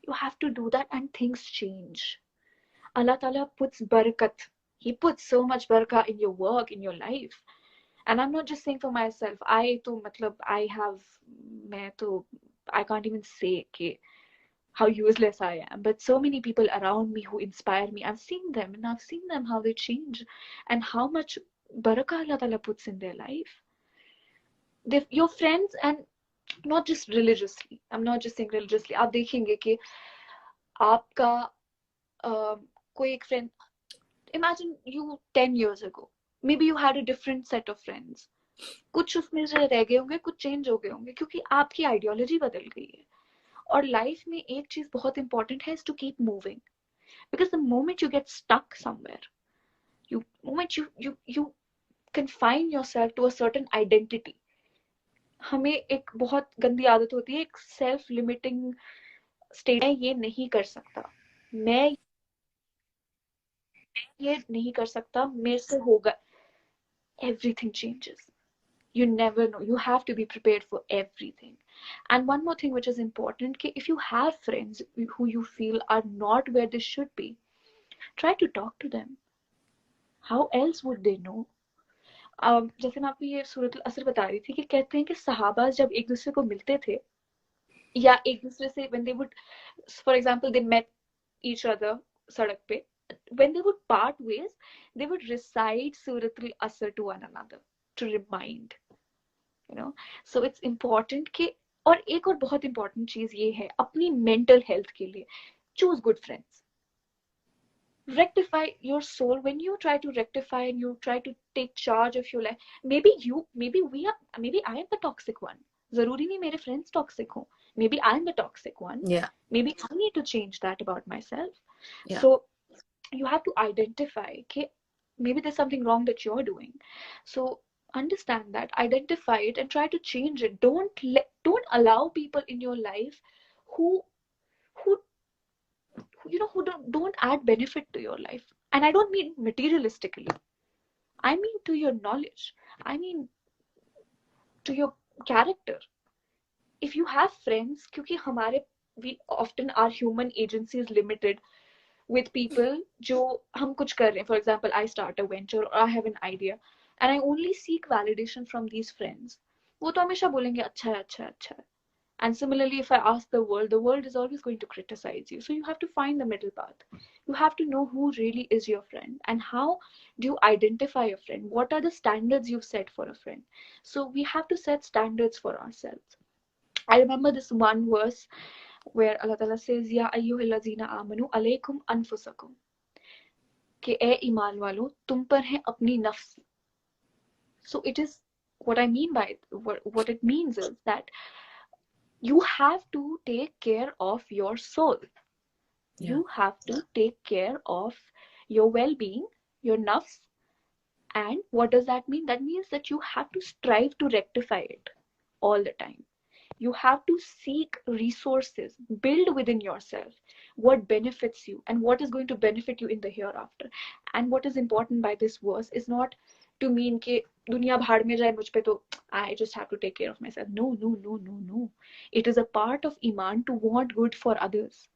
you have to do that and things change. Allah Ta'ala puts barakat. He puts so much barakah in your work, in your life. And I'm not just saying for myself. I can't even say how useless I am. But so many people around me who inspire me, I've seen them and I've seen them how they change and how much barakah Allah Ta'ala puts in their life. Your friends, and not just religiously. I'm not just saying religiously. आप देखेंगे कि आपका कोई एक friend, imagine you 10 years ago, maybe you had a different set of friends. कुछ उसमें से रह गए होंगे, कुछ चेंज हो गए होंगे क्योंकि आपकी आइडियोलॉजी बदल गई है. और लाइफ में एक चीज बहुत इंपॉर्टेंट है, is to keep moving, because the moment you get stuck somewhere, you confine yourself to a certain identity. हमें एक बहुत गंदी आदत होती है, एक सेल्फ लिमिटिंग स्टेट. मैं ये नहीं कर सकता, मैं ये नहीं कर सकता, मेरे से होगा. Everything changes. You never know. You have to be prepared for everything. And one more thing which is important, if you have friends who you feel are not where they should be, try to talk to them. How else would they know? जैसे मैं आपको ये सूरत असर बता रही थी कि कहते हैं कि सहाबा जब एक दूसरे को मिलते थे या एक दूसरे से when they would, for example, they met each other सड़क पे, when they would part ways, they would recite Surat al-Asr to one another to remind, so it's important कि, और एक और बहुत important चीज ये है अपनी mental health के लिए, choose good friends. Rectify your soul. When you try to rectify and you try to take charge of your life, maybe I am the toxic one. जरूरी नहीं मेरे friends toxic हो. Maybe I am the toxic one. Yeah. Maybe I need to change that about myself. Yeah. So you have to identify maybe there's something wrong that you're doing. So understand that, identify it, and try to change it. Don't allow people in your life who don't add benefit to your life. And I don't mean materialistically. I mean to your knowledge. I mean to your character. If you have friends, क्योंकि we often, our human agency is limited with people जो हम कुछ कर रहे हैं. For example, I start a venture or I have an idea and I only seek validation from these friends. वो तो हमेशा बोलेंगे अच्छा है, अच्छा है, अच्छा है. And similarly, if I ask the world is always going to criticize you. So you have to find the middle path. You have to know who really is your friend and how do you identify a friend. What are the standards you've set for a friend? So we have to set standards for ourselves. I remember this one verse where Allah Ta'ala says, Ya ayyuhallazina amanu alaykum anfusakum. कि ए ईमान वालों तुम पर है अपनी नफ्स. So it is, what I mean by it, what it means is that you have to take care of your soul. Yeah. You have to take care of your well-being, your nafs. And what does that mean? That means that you have to strive to rectify it all the time. You have to seek resources, build within yourself what benefits you and what is going to benefit you in the hereafter. And what is important by this verse is not to mean कि दुनिया भाड़ में जाए मुझ पे तो I just have to take care of myself. No. It is a part of Iman to want good for others.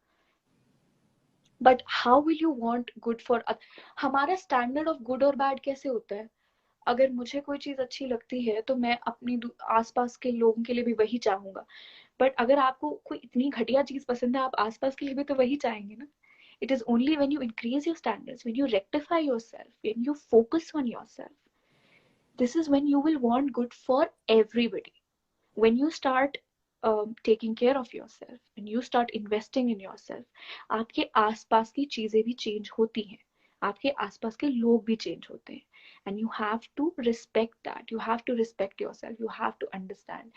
But how will you want good for others? हमारा standard of good or bad कैसे होता है? अगर मुझे कोई चीज अच्छी लगती है तो मैं अपनी आसपास के लोगों के लिए भी वही चाहूंगा. बट अगर आपको कोई इतनी घटिया चीज पसंद है, आप आसपास के लिए भी तो वही चाहेंगे ना. It is only when you increase your standards, when you rectify yourself, when you focus on yourself, this is when you will want good for everybody. When you start taking care of yourself, when you start investing in yourself, आपके आसपास की चीजें भी change होती हैं, आपके आसपास के लोग भी change होते हैं. And you have to respect that. You have to respect yourself. You have to understand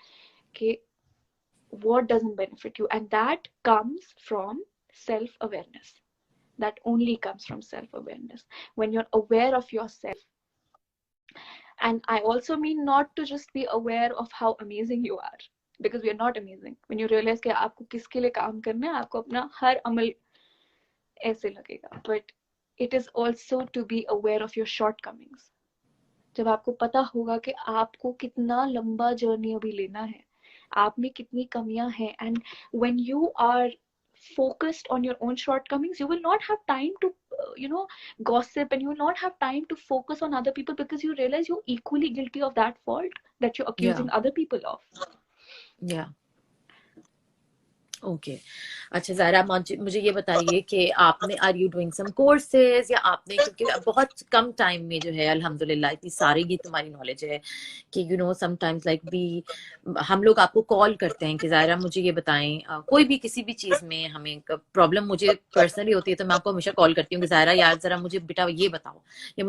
what doesn't benefit you. And that comes from self-awareness. That only comes from self-awareness. When you're aware of yourself. And I also mean not to just be aware of how amazing you are. Because we are not amazing. When you realize कि आपको किसके लिए काम करना है, आपको अपना हर अमल ऐसे लगेगा. But it is also to be aware of your shortcomings. जब आपको पता होगा कि आपको कितना लंबा जर्नी अभी लेना है, आप में कितनी कमियां हैं, and when you are focused on your own shortcomings, you will not have time to gossip, and you will not have time to focus on other people, because you realize you're equally guilty of that fault that you're accusing other people of. Yeah. Okay अच्छा ज़ायरा, मुझे ये बताइए कि आपने are you doing some courses, या आपने, क्योंकि बहुत कम टाइम में जो है अल्हम्दुलिल्लाह इतनी सारी ये तुम्हारी नॉलेज है कि you know sometimes like be हम लोग आपको कॉल करते हैं कि ज़ायरा मुझे ये बताएं, कोई भी किसी भी चीज़ में हमें प्रॉब्लम मुझे पर्सनली होती है तो मैं आपको हमेशा कॉल करती हूँ कि ज़ायरा यार ज़रा मुझे बेटा ये बताओ, या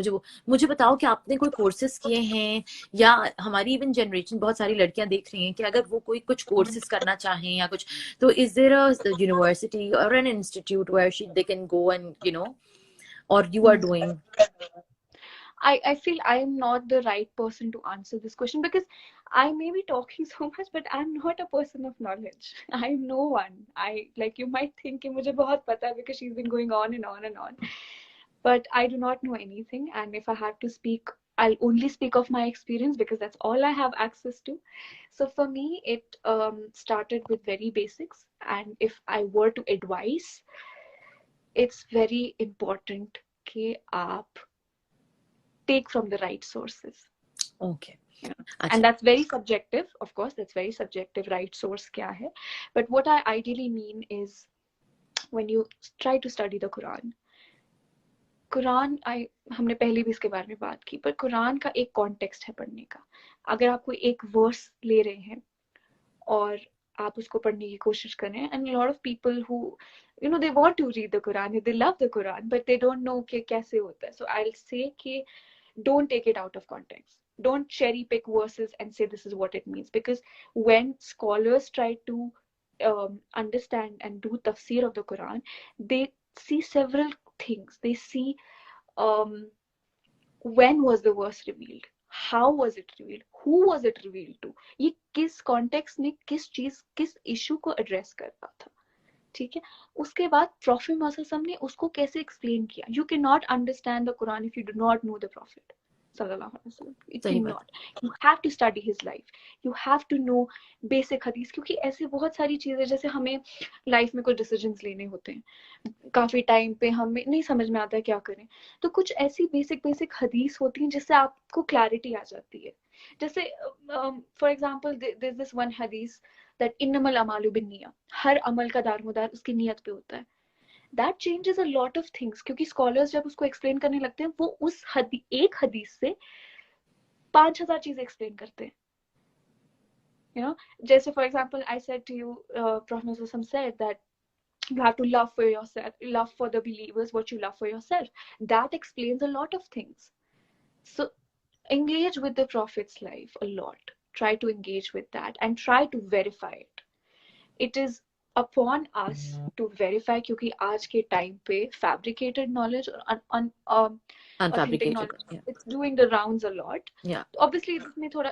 मुझे बताओ कि आपने कोई कोर्सेज किए हैं, या हमारी इवन जनरेशन बहुत सारी लड़कियां देख रही हैं कि अगर वो कोई कुछ कोर्सेज करना चाहें या कुछ, तो is there a university or an institute where they can go and or you are doing? I feel I am not the right person to answer this question, because I may be talking so much, but I'm not a person of knowledge. I'm no one. Like, you might think कि मुझे बहुत पता है because she's been going on and on and on. But I do not know anything, and if I had to speak, I'll only speak of my experience because that's all I have access to. So for me, it started with very basics, and if I were to advise, it's very important कि आप take from the right sources. Okay. And that's very subjective, of course, that's very subjective, right source kya hai. But what I ideally mean is, when you try to study the Quran, हमने पहले भी इसके बारे में बात की, पर कुरान का एक कॉन्टेक्स्ट है पढ़ने का. अगर आप कोई एक वर्स ले रहे हैं और आप उसको पढ़ने की कोशिश कर रहे हैं, and a lot of people who they want to read the Quran, they love the Quran, but they don't know कि कैसे होता है. So I'll say कि don't take it out of context. Don't cherry pick verses and say this is what it means, because when scholars try to understand and do tafsir of the Quran, they see several things. They see when was the verse revealed, how was it revealed, who was it revealed to, ये किस context में किस चीज किस issue को address कर रहा था. ठीक है, उसके बाद Prophet Muhammad ने उसको कैसे explain किया. You cannot understand the Quran if you do not know the Prophet sallallahu alaihi wasallam. You cannot. You have to study his life. You have to know basic hadith, क्योंकि ऐसे बहुत सारी चीजें, जैसे हमें लाइफ में कुछ डिसीजंस लेने होते हैं, काफी टाइम पे हमें नहीं समझ में आता है क्या करें, तो कुछ ऐसी बेसिक हदीस होती हैं जिससे आपको क्लैरिटी आ जाती है. जैसे for example there is this one हदीस that innamal amalu binniya, हर अमल का दारोमदार उसकी नियत पे होता है. That changes a lot of things, क्योंकि scholars जब उसको explain करने लगते हैं, वो उस एक हदीस से 5,000 चीजें explain करते हैं. जैसे for example, I said to you, Prophet said that you have to love for yourself, love for the believers what you love for yourself. That explains a lot of things. So engage with the Prophet's life a lot. Try to engage with that and try to verify it. It is upon us to verify, क्योंकि आज के time पे fabricated knowledge और authentic knowledge, it's doing the rounds a lot. Yeah. Obviously इसमें थोड़ा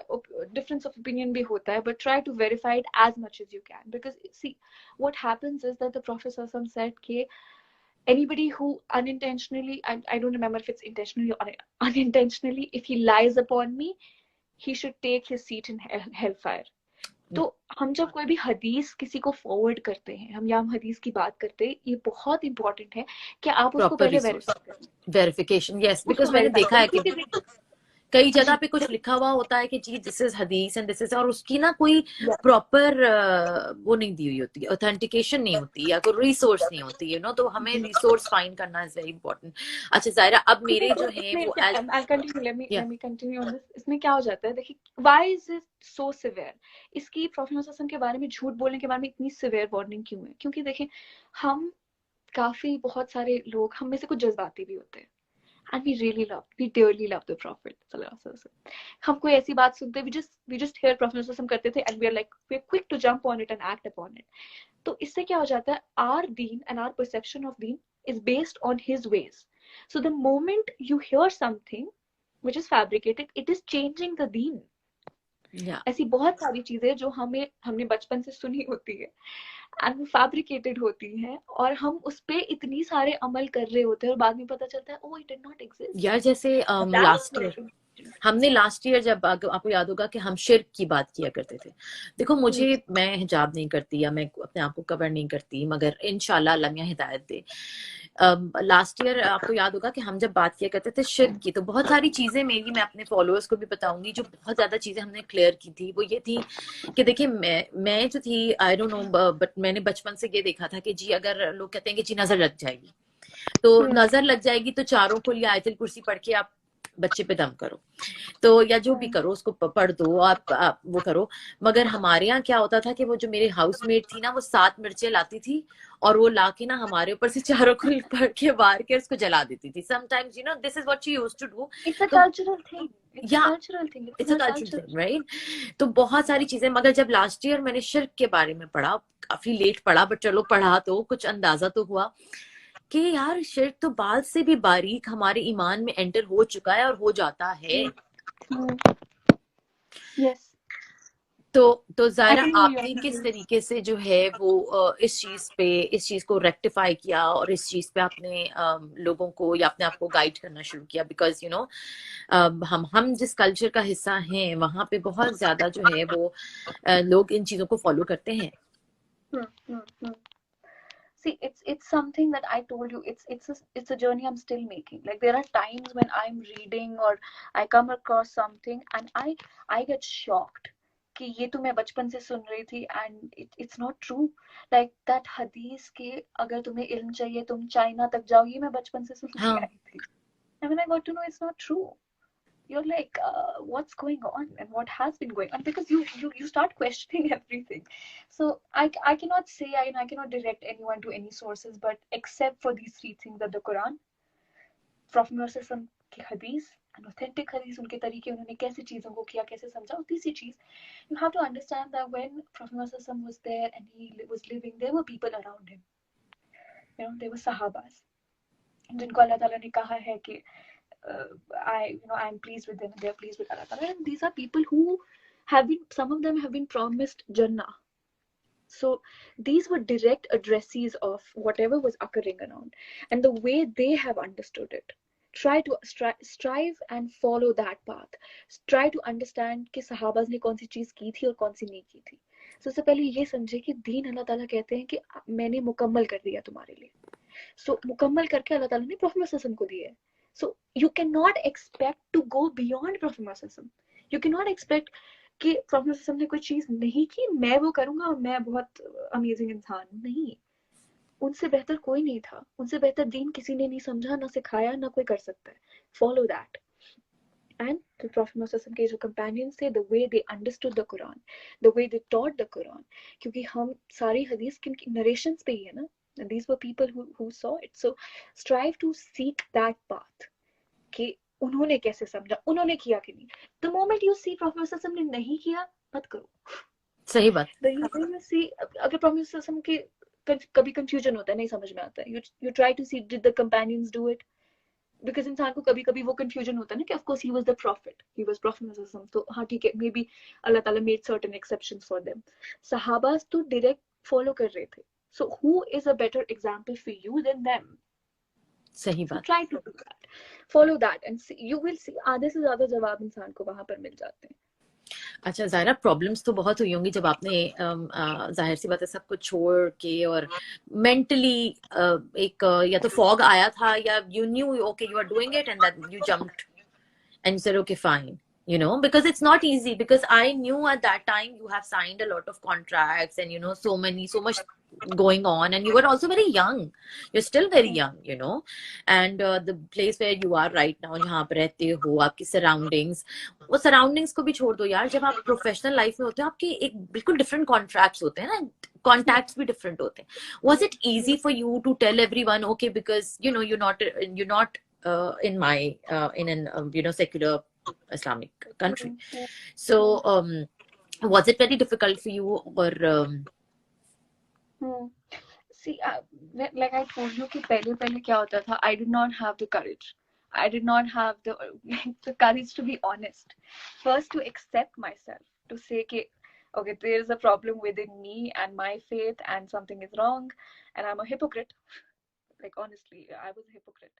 difference of opinion भी होता है, but try to verify it as much as you can, because see, what happens is that the Prophet said कि anybody who unintentionally, I don't remember if it's intentionally or unintentionally, if he lies upon me, he should take his seat in hellfire. तो हम जब कोई भी हदीस किसी को forward करते हैं, हम हदीस की बात करते हैं, ये बहुत इंपॉर्टेंट है कि आप उसको पहले वेरिफिकेशन. यस, बिकॉज मैंने देखा है कि कई जगह पे कुछ लिखा हुआ होता है कि जी दिस इज हदीस एंड दिस इज, और उसकी ना कोई प्रॉपर वो नहीं दी हुई होती, ऑथेंटिकेशन नहीं होती, या कोई रिसोर्स नहीं होती, तो हमें रिसोर्स फाइंड करना इज वेरी इंपॉर्टेंट. अच्छा ज़ायरा, अब मेरे जो है वो let me continue on this. इसमें क्या हो जाता है, देखिए, why is it so severe? इसकी Prophet Muhammad के बारे में, झूठ बोलने के बारे में इतनी severe warning क्यों है? क्योंकि देखिए, हम काफी बहुत सारे लोग, हम में से कुछ जज्बाती भी होते हैं, and we dearly love the Prophet sallallahu alaihi wasallam. हम कोई ऐसी बात सुनते, we just hear Prophet sallallahu alaihi wasallam करते थे, and we're quick to jump on it and act upon it. तो इससे क्या हो जाता है, our deen and our perception of deen is based on his ways. So the moment you hear something which is fabricated, it is changing the deen. ऐसी बहुत सारी चीजें जो हमने बचपन से सुनी होती है and वो fabricated होती हैं, और हम उस पे इतनी सारे अमल कर रहे होते हैं, और बाद में पता चलता है, oh, it did not exist. यार जैसे लास्ट ईयर हमने लास्ट ईयर जब आपको याद होगा कि हम शिर्क की बात किया करते थे। देखो मुझे, मैं हिजाब नहीं करती या मैं अपने आप को कवर नहीं करती, मगर इंशाल्लाह अल्लाह मियां हिदायत दे। लास्ट ईयर आपको याद होगा कि हम जब बात किया करते थे शिर्क की, तो बहुत सारी चीजें मेरी, मैं अपने फॉलोअर्स को भी बताऊंगी, जो बहुत ज्यादा चीजें हमने क्लियर की थी, वो ये थी कि देखिए मैं जो थी, आई डोंट नो, बट मैंने बचपन से ये देखा था कि जी अगर लोग कहते हैं कि जी नजर लग जाएगी, तो नजर लग जाएगी तो चारों को लिया आयतुल कुर्सी पढ़ के आप बच्चे पे दम करो, तो या जो भी करो उसको पढ़ दो, आप वो करो। मगर हमारे यहाँ क्या होता था कि वो जो मेरी हाउसमेट थी ना, वो 7 मिर्चें लाती थी और वो लाके ना हमारे ऊपर से चारों को पढ़ के मार के उसको जला देती थी। Sometimes this is what she used to do. It's a तो cultural thing. It's a या cultural thing. It's it's a her cultural culture. Thing, right? तो बहुत सारी चीजें, मगर जब लास्ट ईयर मैंने शिर्क के बारे में पढ़ा, काफी लेट पढ़ा, बट चलो पढ़ा तो कुछ अंदाजा तो हुआ कि यार शिर्क तो बाल से भी बारीक हमारे ईमान में एंटर हो चुका है और हो जाता है। Yes. तो I Zaira, can hear you. आपने किस तरीके से जो है वो इस चीज को रेक्टिफाई किया और इस चीज पे आपने लोगों को या अपने आप को गाइड करना शुरू किया? बिकॉज हम जिस कल्चर का हिस्सा हैं वहां पे बहुत ज्यादा जो है वो लोग इन चीजों को फॉलो करते हैं। See, it's something that I told you. It's a journey I'm still making. Like there are times when I'm reading or I come across something and I get shocked कि ये तो मैं बचपन से सुन रही थी and it's not true. Like that hadith के अगर तुम्हें इल्म चाहिए तुम चाइना तक जाओ, ये मैं बचपन से सुन के आई थी. And when I got to know it's not true, you're like, what's going on and what has been going on, because you start questioning everything. So I cannot say, I cannot direct anyone to any sources, but except for these three things: that the Quran, Prophet Muhammad की hadith, an authentic hadith, उनके तरीके, उन्होंने कैसे चीजों को किया, कैसे समझा. और तीसरी चीज, you have to understand that when Prophet Muhammad was there and he was living, there were people around him. There were sahabas जिनको अल्लाह ताला ने कहा है कि I'm pleased with them and they're pleased with Allah Ta'ala. And these are people who some of them have been promised Jannah. So these were direct addressees of whatever was occurring around. And the way they have understood it, try to strive and follow that path. Try to understand कि sahabas ने कौन सी चीज की थी और कौन सी नहीं की थी. सबसे पहले ये समझे कि दीन अल्लाह ताला कहते हैं कि मैंने मुकम्मल कर दिया तुम्हारे लिए. So मुकम्मल करके अल्लाह ताला ने प्रॉफेट मोहम्मद को दिया है. So you cannot expect to go beyond Prophet Muhammad. You cannot expect कि Prophet Muhammad ने कोई चीज नहीं की, मैं वो करूंगा और मैं बहुत अमेजिंग इंसान हूँ. नहीं, उनसे बेहतर कोई नहीं था. उनसे बेहतर दीन किसी ने नहीं समझा, ना सिखाया, ना कोई कर सकता है. Follow that. And the Prophet Muhammad के जो companions थे, the way they understood the Quran, the way they taught the Quran, क्योंकि हम सारी हदीस किनकी narrations पे ही है ना. And these were people who saw it. So strive to seek that path. कि उन्होंने कैसे समझा, उन्होंने किया कि नहीं. The moment you see Prophet ने नहीं किया, मत करो. सही बात. The moment you see, अगर Prophet के कभी confusion होता है, नहीं समझ में आता है, you try to see did the companions do it, because इंसान को कभी कभी वो confusion होता है ना कि of course he was the prophet, he was Prophet, तो हाँ ठीक है, maybe अल्लाह ताला made certain exceptions for them. Sahabas तो direct follow कर रहे थे. So who is a better example for you than them? सही बात. So try to do that, follow that and see, you will see आधे से ज्यादा जवाब इंसान को वहां पर मिल जाते हैं. अच्छा जायरा, प्रॉब्लम्स तो बहुत हुई होंगी जब आपने जाहिर सी बात है सब कुछ छोड़ के और मेंटली एक या तो फॉग आया था या you knew okay you are doing it and that you jumped and you said okay fine, because it's not easy, because I knew at that time you have signed a lot of contracts and so much going on, and you were also very young, you're still very young, and the place where you are right now, जहाँ पे रहते हो, आपकी surroundings, वो surroundings को भी छोड़ दो यार. जब आप प्रोफेशनल लाइफ में होते हो, आपके एक बिल्कुल डिफरेंट कॉन्ट्रैक्ट्स होते हैं ना, contacts भी डिफरेंट होते हैं. Was it easy for you to tell everyone okay, because you're not in an secular Islamic country, so was it very difficult for you, or See, like I told you कि पहले क्या होता था, I did not have the courage, I did not have the courage to be honest, first to accept myself, to say कि okay, there is a problem within me and my faith and something is wrong and I'm a hypocrite. Like honestly, I was a hypocrite.